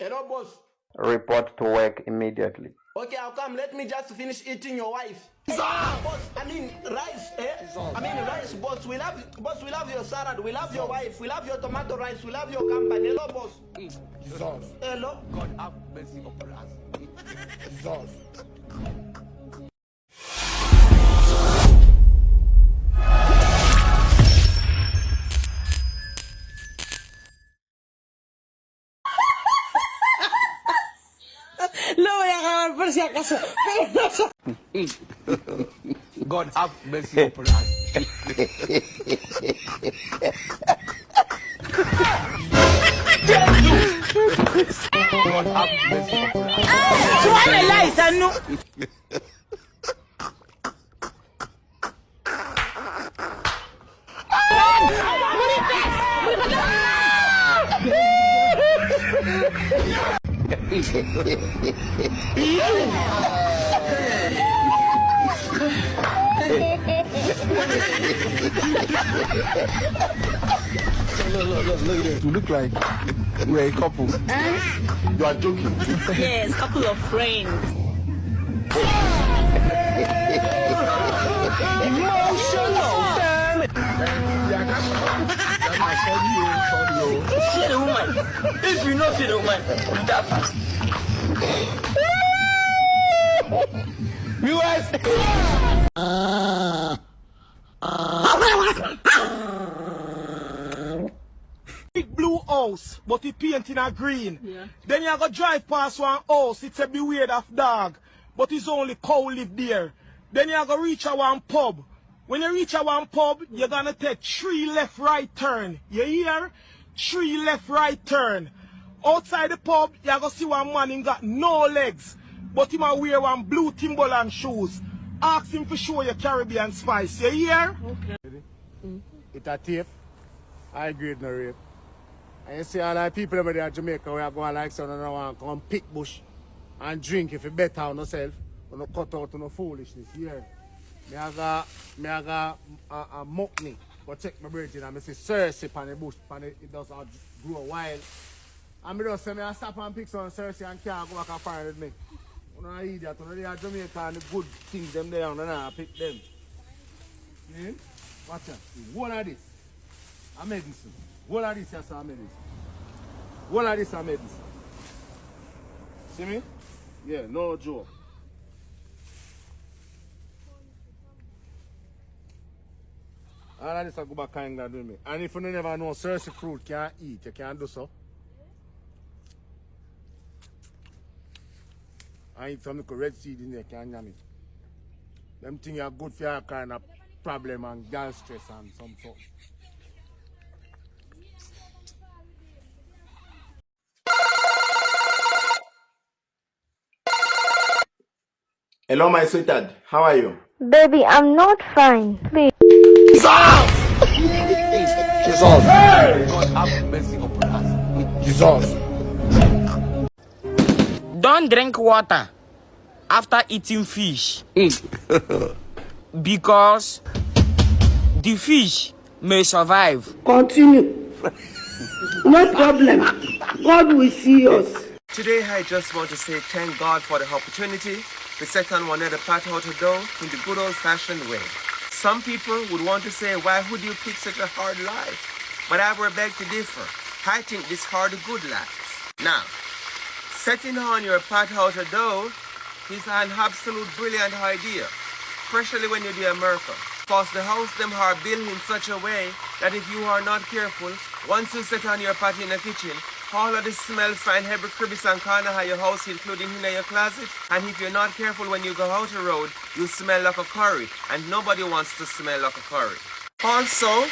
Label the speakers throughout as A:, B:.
A: Hello, boss.
B: Report to work immediately.
A: Okay, I'll come. Let me just finish eating your wife. Boss, I mean rice, eh? I mean rice, boss. We love your salad. We love your wife. We love your tomato rice. We love your company. Hello, boss.
C: Jesus.
A: Hello.
C: God have mercy upon us. Jesus.
D: Lo voy a grabar por si acaso.
C: God have mercy upon us. God have mercy upon us.
D: Suena el Liza, no.
C: Look at this. You look like we're a couple. You are joking.
D: Yes, couple of friends. Emotional, damn it. See the woman. If you not see the woman, you that fast.
E: Big blue house, but it painted in green.
D: Yeah.
E: Then you go drive past one house, it's a beware of dog, but it's only cow live there. Then you go reach a one pub. When you reach a one pub, you're gonna take 3 left right turn. You hear? 3 left right turn. Outside the pub, you go see one man him got no legs, but him a wear one blue Timberland shoes. Ask him to show you Caribbean spice. You hear?
D: Okay.
F: It's a thief. I agree no rape. And you see all the people over there in Jamaica where are going like so, no want come pick bush and drink if you bet on yourself. You no cut out no foolishness here. Me aga a mockney. Go check my bird and I see Cersei on the bush, it does not grow wild. And me just say me I stop and pick some Cersei and can't go back and find with me. You know idiot, you know they are Jamaica and the good things them there and I pick them. Yeah? Watch out. One of this. A medicine. One of this is a medicine. One of this is a medicine. See me? Yeah, no joke. All of this will go back and do me. And if you never know Cersei fruit can't eat, you can't do so. I eat some red seed in there, can't yam it. Them things are good for your kind of problem and gal stress and some sort.
A: Hello, my sweetheart. How are you?
G: Baby, I'm not fine. Please.
C: Jesus. God have mercy upon us.
F: Jesus!
D: Don't drink water after eating fish. Because the fish may survive.
H: Continue. No problem. God will see us.
I: Today, I just want to say thank God for the opportunity to set on one another pot out of dough in the good old-fashioned way. Some people would want to say, why would you pick such a hard life? But I will beg to differ. I think this hard a good life. Now, setting on your pot out of dough is an absolute brilliant idea, especially when you do America. Because the house them are built in such a way that if you are not careful, once you set on your pot in the kitchen, all of the smell find every crevice and corner of your house, including in your closet. And if you're not careful when you go out the road, you smell like a curry, and nobody wants to smell like a curry. Also,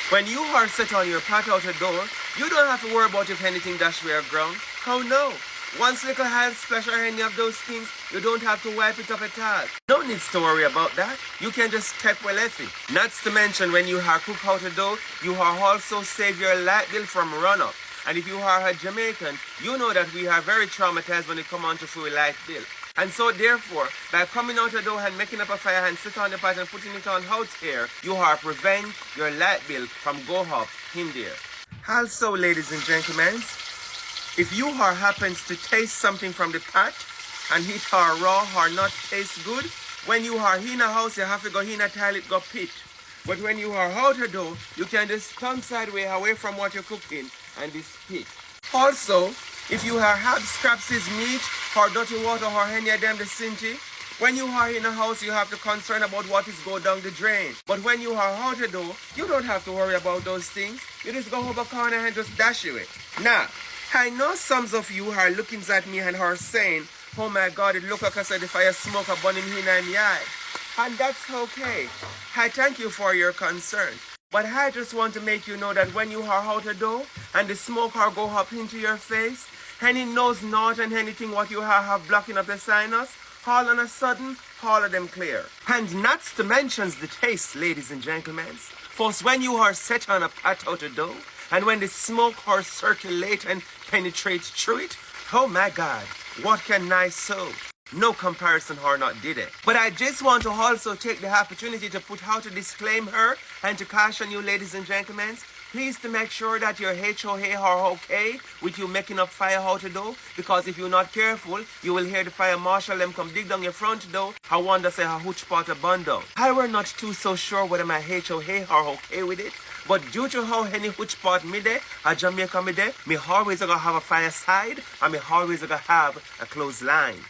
I: when you are set on your pot out the door, you don't have to worry about if anything dash where ground. How no? Once little hand splash or any of those things, you don't have to wipe it up at all. No needs to worry about that. You can just step well effie. Not to mention when you are cook out the dough, you are also save your light bill from run up. And if you are a Jamaican, you know that we are very traumatized when it comes on to food light bill. And so therefore, by coming out the door and making up a fire and sit on the pot and putting it on hot air, you are prevent your light bill from go up in there. Also, ladies and gentlemen, If you or happens to taste something from the pot and it or raw or not taste good, when you are in a house, you have to go in a toilet, go pit. But when you are out of door, you can just stand sideways away from what you're cooking and just pit. Also, if you have scraps is meat or dirty water or any of them the sinty, when you are in a house, you have to concern about what is go down the drain. But when you are out the door, you don't have to worry about those things. You just go over corner and just dash it. Now, I know some of you are looking at me and are saying, oh my God, it look like I said the fire smoke a burning in my eye. And that's okay. I thank you for your concern. But I just want to make you know that when you are out the door and the smoke are go up into your face, and it knows not and anything what you have blocking up the sinus, all on a sudden, all of them clear. And not to mention the taste, ladies and gentlemen. First, when you are set on a pot out the door, and when the smoke or circulate and penetrate through it, oh my God, what can I say? No comparison or not did it. But I just want to also take the opportunity to put out a disclaimer and to caution you, ladies and gentlemen, please to make sure that your HOA are okay with you making up fire out the door, because if you're not careful, you will hear the fire marshal them come dig down your front door. I wonder say how which part of bundle. I were not too so sure whether my HOA are okay with it. But due to how any which part me there, a Jamaica me there, me always gonna have a fire side and me always gonna have a closed line.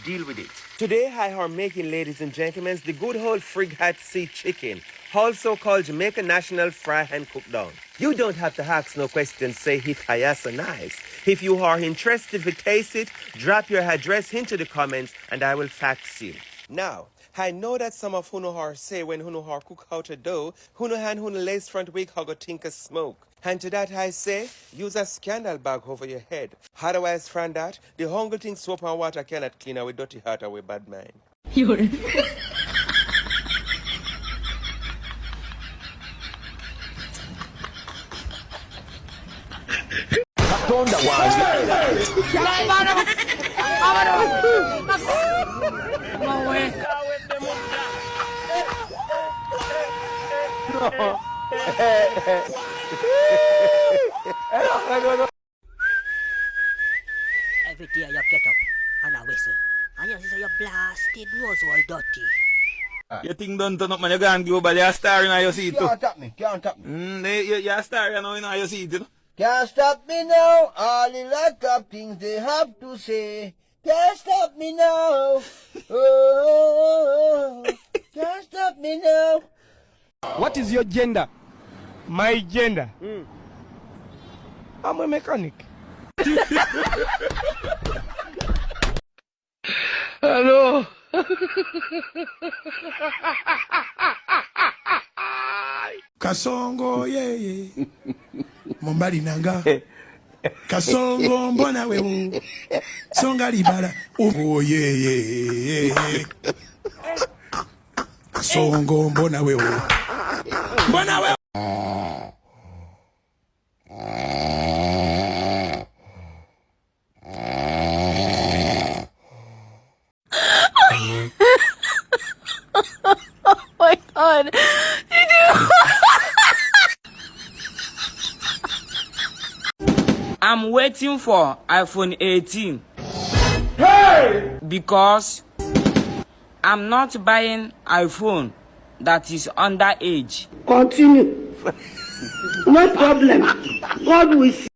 I: Deal with it. Today I are making, ladies and gentlemen, the good old frig hat sea chicken, also called Jamaican National Fry and Cook Down. You don't have to ask no questions, say if I ask so nice. If you are interested to taste it, drop your address into the comments and I will fax you. Now, I know that some of who are say when who are cook out a dough, who hand who lace front week how go think of smoke. And to that I say, use a scandal bag over your head. Otherwise, from that, the hungry thing soap and water cannot clean away dirty heart away bad mind.
H: You're...
J: Every day you get up and a whistle, and you say your blasted nose all dirty.
E: You think don't turn up man, you can't go but you're star in your seat too.
C: Can't tap me, can't tap me.
E: You're star you know in your seat, you know.
C: Can't stop me now, all the lot of things they have to say. Can't stop me now, oh, can't stop me now.
E: What is your gender?
F: My gender.
E: I'm a mechanic.
F: Hello.
K: Kasongo ye Mombali nanga Kasongo mbona wewe Songa libala oh ye Kasongo mbona wewe Mbona wewe
G: Oh my God.
J: I'm waiting for iPhone 18. Hey! Because I'm not buying iPhone that is underage.
H: Continue. No problem. God will see.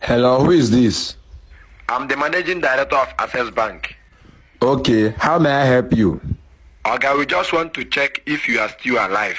L: Hello, who is this?
B: I'm the managing director of Access Bank.
L: Okay, how may I help you?
B: Okay, we just want to check if you are still alive.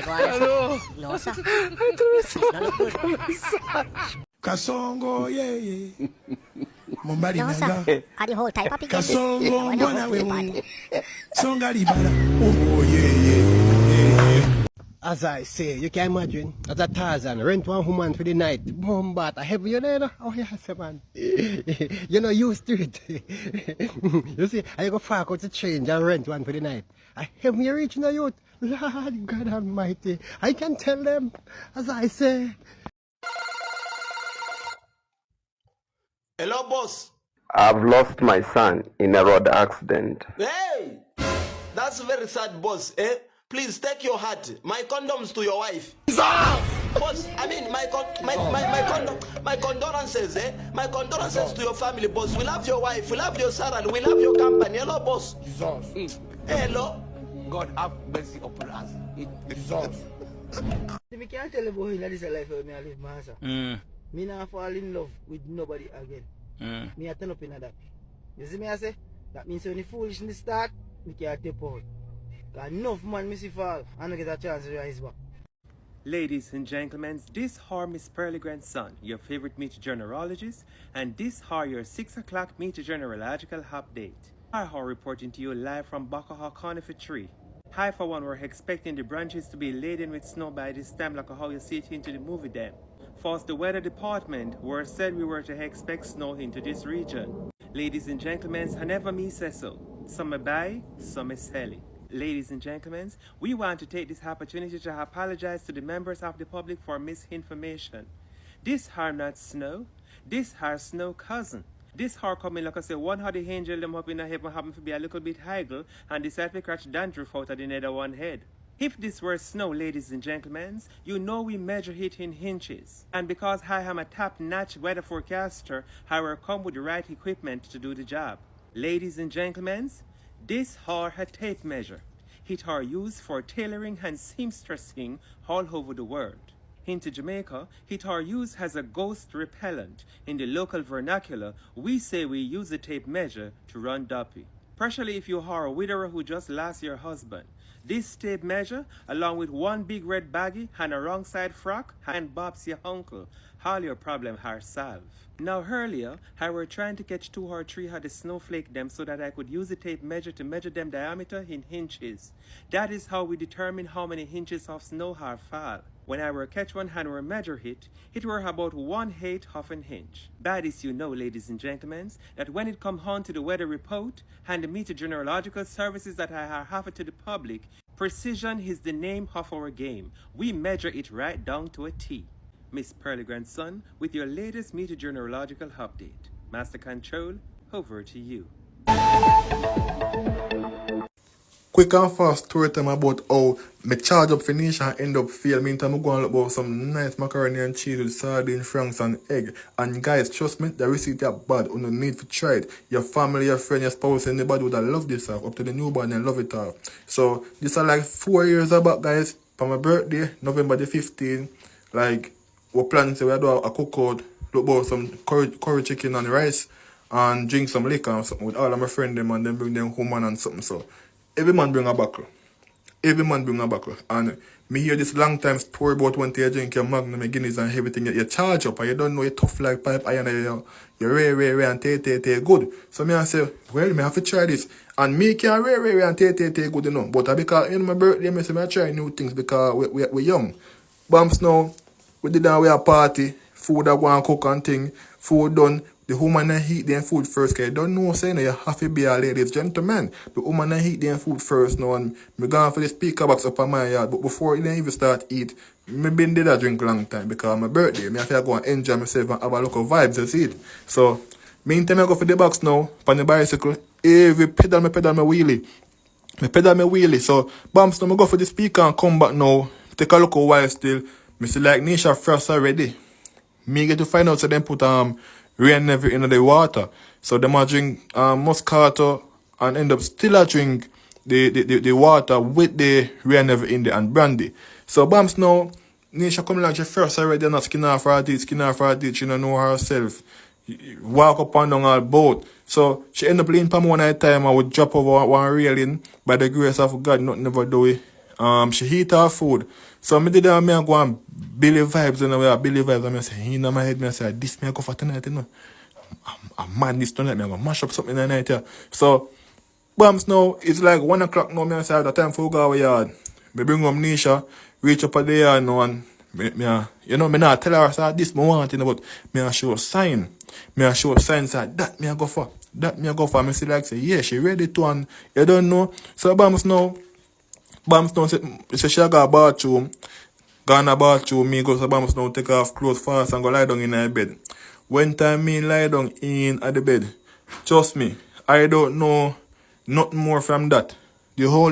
J: Hello. No, sir. It's not look good.
K: Kasongo, yeah. Mumbali
J: No,
K: nanga.
J: sir. Are the whole type of pig.
K: Kasongo, mbona wewe. Songa libala. Oh, yeah.
C: As I say, you can imagine, as a Tarzan, rent one woman for the night. Boom, but I have you there. Oh, yes, man. You know, used to it. You see, I go far out to change and rent one for the night. I have me reaching the youth. Lord God Almighty. I can tell them, as I say.
A: Hello, boss.
B: I've lost my son in a road accident.
A: Hey, that's very sad, boss. Please take your heart. My condoms to your wife. Boss, I mean my condolences, My condolences to your family, boss. We love your wife, we love your son, we love your company. Hello, boss. Hello.
D: God have mercy upon us.
C: Me can't tell you about this life where I live, Master. Me not fall in love with nobody again. Me a turn up in that. You see me I say? That means when the foolishness start, me can't take out. Cause enough man miss fall and I get a chance to rise back.
I: Ladies and gentlemen, this are Miss Pearly Grandson, your favorite meteorologist, and this are your 6 o'clock meteorological update. I are reporting to you live from Bakaha Conifer Tree. Hi for one, we're expecting the branches to be laden with snow by this time like how you see it into the movie then. For the weather department, we said we were to expect snow into this region. Ladies and gentlemen, I never me say so. Some are buy, some are selling. Ladies and gentlemen, we want to take this opportunity to apologize to the members of the public for misinformation. This are not snow, this are snow cousin. This are coming like I say, one of the angel them up in the heaven happen to be a little bit higher and decide to catch dandruff out of the nether one head. If this were snow, ladies and gentlemen, you know we measure it in inches. And because I am a top-notch weather forecaster, I will come with the right equipment to do the job. Ladies and gentlemen, this are a tape measure. It are used for tailoring and seamstressing all over the world. Into Jamaica, it are used as a ghost repellent. In the local vernacular, we say we use the tape measure to run duppy. Especially if you are a widower who just lost your husband. This tape measure, along with one big red baggie and a wrong side frock, and Bob's your uncle, all your problems are solved. Now earlier, I were trying to catch 2 or 3 of the snowflake them so that I could use the tape measure to measure them diameter in inches. That is how we determine how many inches of snow have fall. When I were catch one and were measure it were about 1/8 of an inch. That is you know, ladies and gentlemen, that when it come on to the weather report and the meteorological services that I have offered to the public, precision is the name of our game. We measure it right down to a T. Miss Pearly Grandson with your latest meteorological update. Master Control, over to you.
M: Quick and fast story time about how me charge up finish and end up fail. Meantime, I'm going to look about some nice macaroni and cheese with sardine, franks and egg. And guys, trust me, the recipe is bad. You don't need to try it. Your family, your friend, your spouse, anybody would love this stuff. Up to the newborn and love it all. So, this is like 4 years back, guys. For my birthday, November the 15th. Like, we plan to do a cookout. Look about some curry chicken and rice. And drink some liquor and something with all of my friends them and then bring them home and something. So, every man bring a buckle. Every man bring a buckle. And me hear this long time story about when you drink your Magnum, your Guinness and everything, you charge up and you don't know you tough like pipe iron and you rare and tay good. So me I say, well, me have to try this. And me can rare and tay good, you know. But because my birthday, me say I try new things because we young. Bumps now, we did that we a party, food that go and cook and thing, food done. The woman and heat their food first, because you don't know, saying you have to be a ladies gentleman. The woman and heat their food first now, and me gone for the speaker box up on my yard. But before you even start eat, me been did a drink long time because my birthday. Me have to go and enjoy myself and have a look of vibes, you see it. So, meantime I go for the box now, on the bicycle, every pedal me wheelie. Me pedal me wheelie. So, bumps now me go for the speaker and come back now. Take a look a while still. Me see like Nisha Frost already. Me get to find out so them put rain never in the water. So them a drink Moscato and end up still a drink the water with the rain never in there and brandy. So Bams now, Nisha come like she first already not skin off her teeth, she don't know herself. Walk up and down all boat. So she end up laying palm one night time. I would drop over one railing. By the grace of God, nothing never do it. She heat her food. So me did that, me go and Billy vibes, you know, Billy vibes, and I say, in my head, me say, this me go for tonight, you know. I'm mad this tonight, me go mash up something in the night, yeah. So, Bams now, it's like 1 o'clock now, me I say, I have the time for go away yard. Me bring home Nisha, reach up at the yard now, and you know, me not tell her, say, this me want, you know, but me I show sign. Me I show signs that me I go for. That me I go for. Me see like, say, yeah, she ready to, and you don't know. So, Bams now say she got a bathroom. Gone a bathroom, me go to Bams now, take off clothes fast and go lie down in her bed. When time me lie down in at the bed, trust me, I don't know nothing more from that. The whole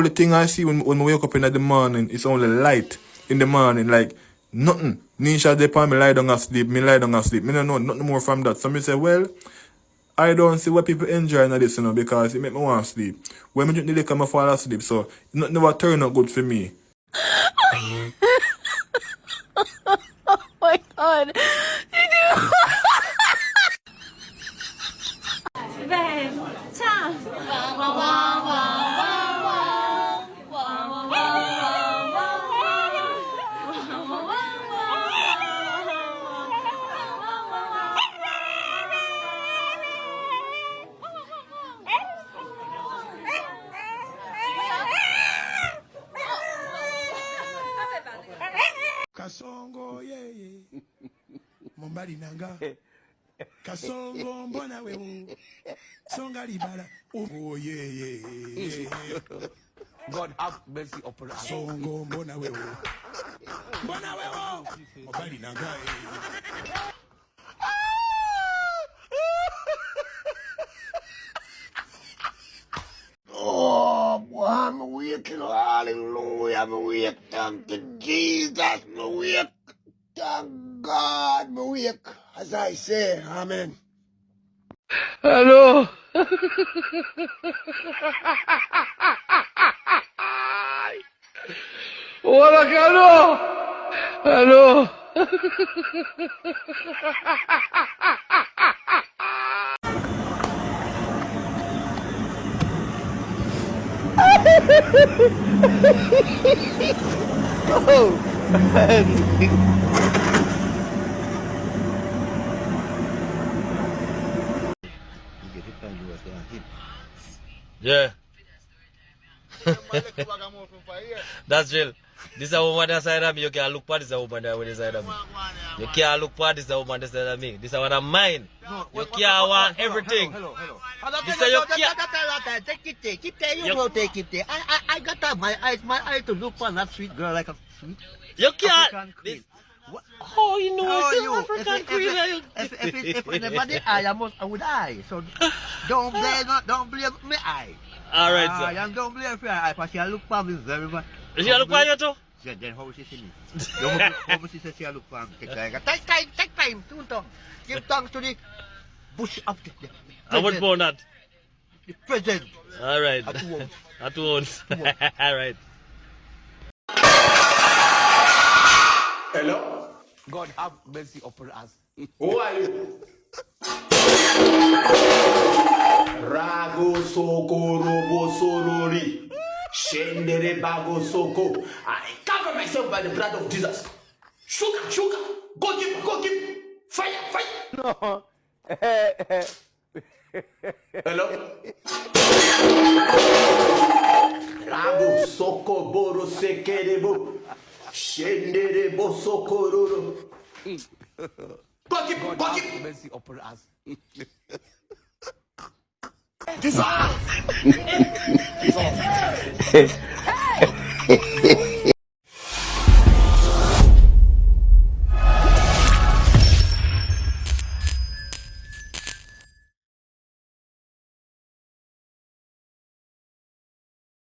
M: thing I see when I wake up in the morning, it's only light in the morning, like nothing. Nisha depend me lie down asleep, me don't know nothing more from that. So me say, well, I don't see what people enjoy in this, you know, because it make me want to sleep. When me drink the liquor, I fall asleep, so it never turn out good for me.
N: Oh my God. Babe, ciao.
K: Kasongo yeye Mombali nanga Kasongo mbona wewe Songa libala oh yeah
D: God have mercy upon us.
K: Kasongo mbona wewe Mombali nanga
C: Oh, boy, I'm awake, you know, hallelujah, I'm awake, thank you, Jesus, I'm awake, thank God, I'm awake, as I say, amen.
D: Hello. Hola, Carlos. Hello.
O: Yeah. That's real. This is a woman that side of me. You can't look for this woman that with the side of me. You can't look for this woman that side of me. This is one of mine. You can't want everything.
P: Hello.
O: This is your can't.
P: Keep there. You go take it there. I got up my eye to look for that sweet girl like a sweet.
O: You can't. Oh, you know it's
P: you?
O: African queen.
P: If anybody I would I. So don't blame me I.
O: All right, sir.
P: And don't blame me I. Because she look for me very much.
O: She look for you too?
P: Then how she see me? How she say she look for me? Take time. Give thanks to the bush of the
O: I would born that.
P: The present.
O: All right. At once. All right.
A: Hello?
D: God have mercy upon us.
A: Who are you? Rago Sokorobo Sorori. Shendere bago soko. I cover myself by the blood of Jesus. Sugar, sugar. Go keep. Fire, fire.
F: No.
A: Hello? Rago soko boro sekerebo. Shendere bo sokororo. Go keep.
F: Mercy upon us.
A: Dissolve!